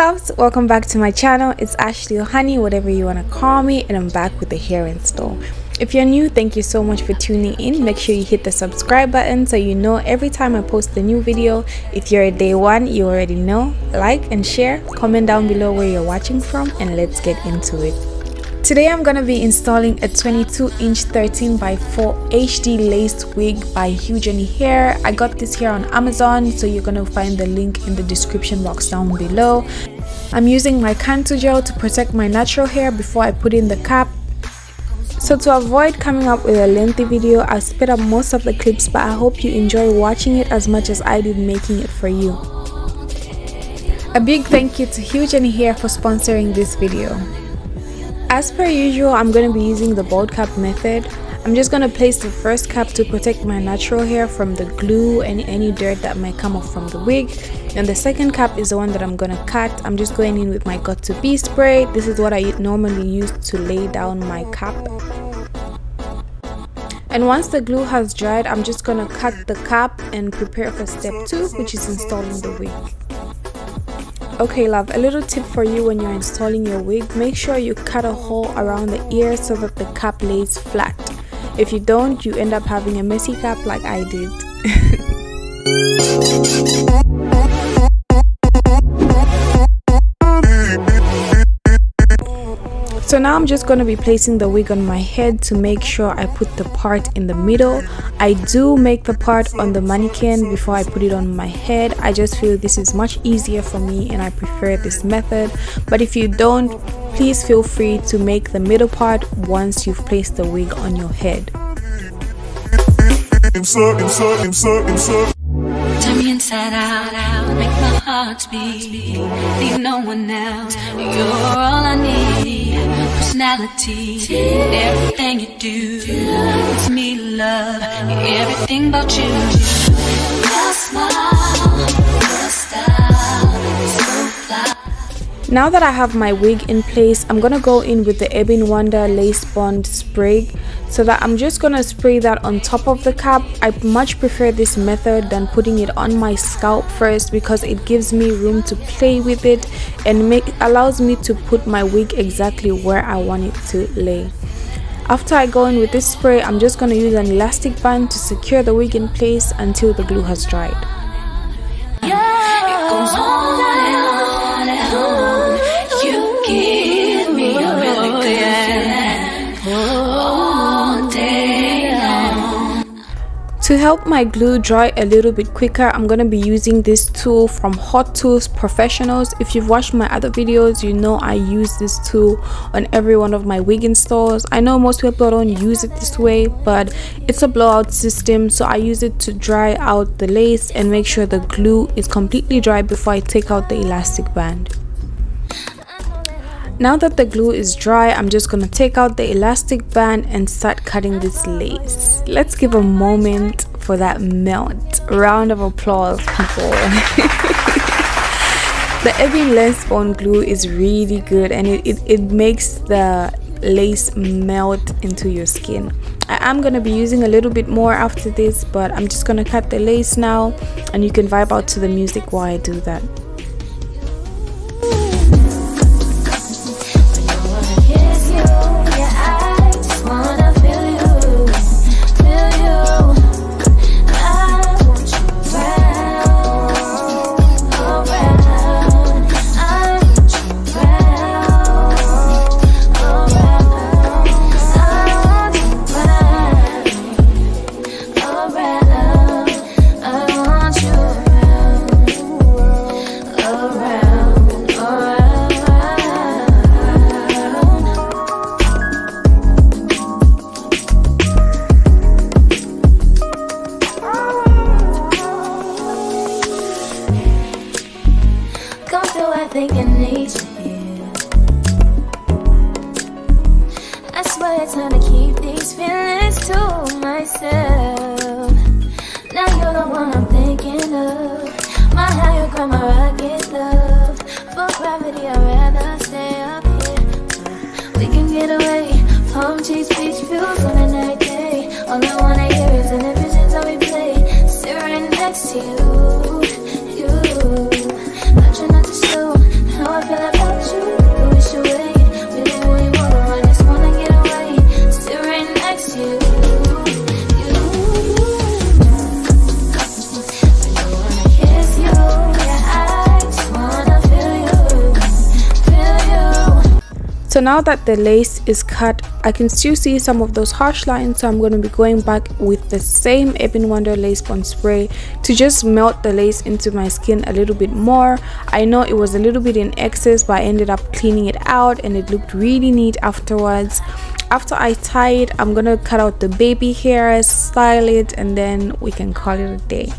loves, welcome back to my channel. It's Ashley or Honey, whatever you want to call me, and I'm back with the hair install. If you're new, thank you so much for tuning in. Make sure you hit the subscribe button so you know every time I post a new video. If you're a day one, you already know. Like and share, comment down below where you're watching from, and let's get into it. Today I'm gonna be installing a 22-inch 13x4 HD laced wig by Huge Hair. I got this here on Amazon, so you're gonna find the link in the description box down below. I'm using my contour gel to protect my natural hair before I put in the cap. So to avoid coming up with a lengthy video, I sped up most of the clips, but I hope you enjoy watching it as much as I did making it for you. A big thank you to Huge Hair for sponsoring this video. As per usual, I'm going to be using the bald cap method. I'm just going to place the first cap to protect my natural hair from the glue and any dirt that might come off from the wig. And the second cap is the one that I'm going to cut. I'm just going in with my Got To Be spray. This is what I normally use to lay down my cap. And once the glue has dried, I'm just going to cut the cap and prepare for step 2, which is installing the wig. Okay love, a little tip for you when you're installing your wig: make sure you cut a hole around the ear so that the cap lays flat. If you don't, you end up having a messy cap like I did. So now I'm just going to be placing the wig on my head to make sure I put the part in the middle. I do make the part on the mannequin before I put it on my head. I just feel this is much easier for me and I prefer this method. But if you don't, please feel free to make the middle part once you've placed the wig on your head. Turn me inside out, make my heart beat, leave no one else, you're all I need, personality, everything you do, it's me love, everything about you, your smile, your style, so fly. Now that I have my wig in place, I'm gonna go in with the EBIN Wonder Lace Bond spray, so that I'm just gonna spray that on top of the cap. I much prefer this method than putting it on my scalp first, because it gives me room to play with it and allows me to put my wig exactly where I want it to lay. After I go in with this spray, I'm just gonna use an elastic band to secure the wig in place until the glue has dried. It goes on and on, you give me a really good feeling all day long. To help my glue dry a little bit quicker, I'm going to be using this tool from Hot Tools Professionals. If you've watched my other videos, you know I use this tool on every one of my wig installs. I know most people don't use it this way, but it's a blowout system, so I use it to dry out the lace and make sure the glue is completely dry before I take out the elastic band. Now that the glue is dry, I'm just going to take out the elastic band and start cutting this lace. Let's give a moment for that melt. Round of applause, people. The EBIN Lace Bond glue is really good, and it makes the lace melt into your skin. I am going to be using a little bit more after this, but I'm just going to cut the lace now, and you can vibe out to the music while I do that. I swear it's hard to keep these feelings to myself. Now you're the one I'm thinking of. My higher ground, my rocket love. For gravity, I'd rather stay up here. We can get away. Palm trees, beach views on a night day. All I wanna hear is in the visions that we play. Sit right next to you. I try not to show how I So now that the lace is cut, I can still see some of those harsh lines, so I'm going to be going back with the same EBIN Wonder Lace Bond Spray to just melt the lace into my skin a little bit more. I know it was a little bit in excess, but I ended up cleaning it out and it looked really neat afterwards. After I tie it, I'm gonna cut out the baby hairs, style it, and then we can call it a day.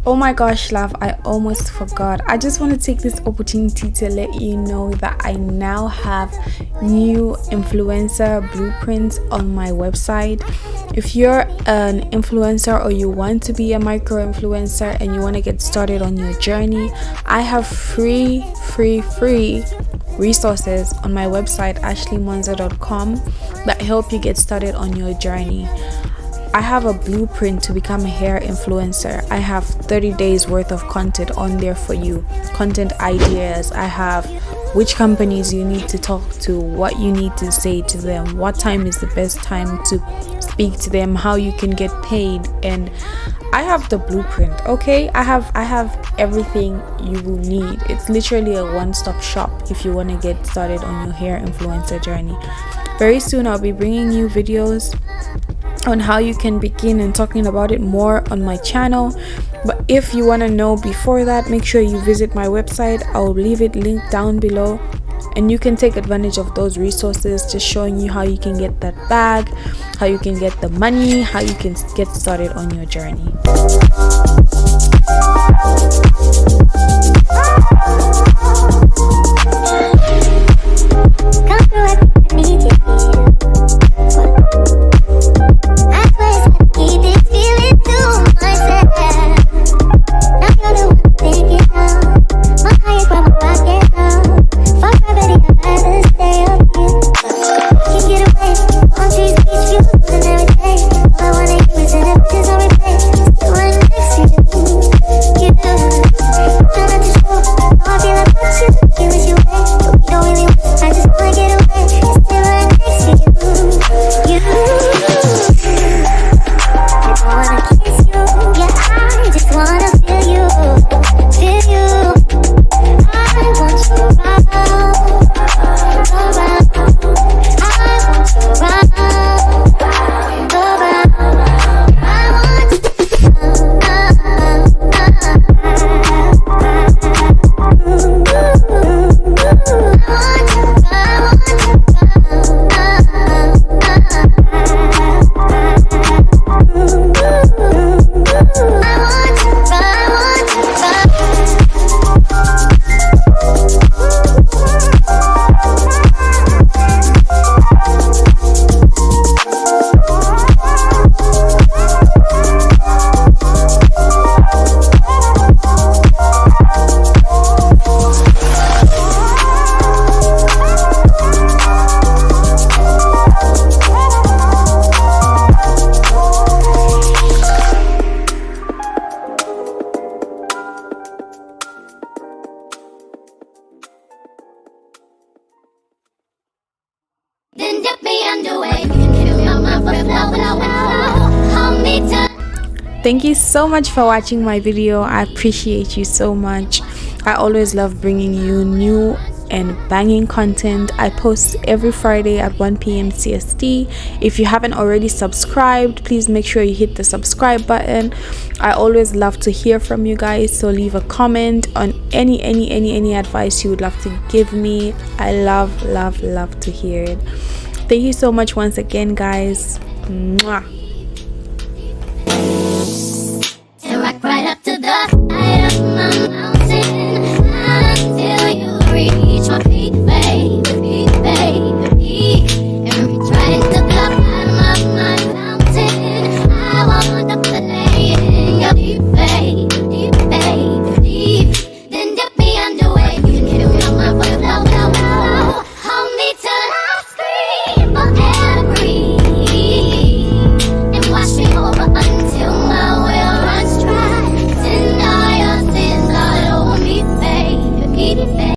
Oh my gosh, love, I almost forgot. I just want to take this opportunity to let you know that I now have new influencer blueprints on my website. If you're an influencer or you want to be a micro influencer and you want to get started on your journey, I have free resources on my website ashleymonza.com that help you get started on your journey. I have a blueprint to become a hair influencer. I have 30 days worth of content on there for you, content ideas. I have which companies you need to talk to, what you need to say to them, what time is the best time to speak to them, how you can get paid, and I have the blueprint. Okay, I have everything you will need. It's literally a one-stop shop if you want to get started on your hair influencer journey. Very soon I'll be bringing you videos on how you can begin and talking about it more on my channel. But if you want to know before that, make sure you visit my website. I'll leave it linked down below and you can take advantage of those resources, just showing you how you can get that bag, how you can get the money, how you can get started on your journey. Thank you so much for watching my video. I appreciate you so much. I always love bringing you new and banging content. I post every Friday at 1 p.m. CST. If you haven't already subscribed, please make sure you hit the subscribe button. I always love to hear from you guys, so leave a comment on any advice you would love to give me. I love to hear it. Thank you so much once again, guys. Mwah. Right up to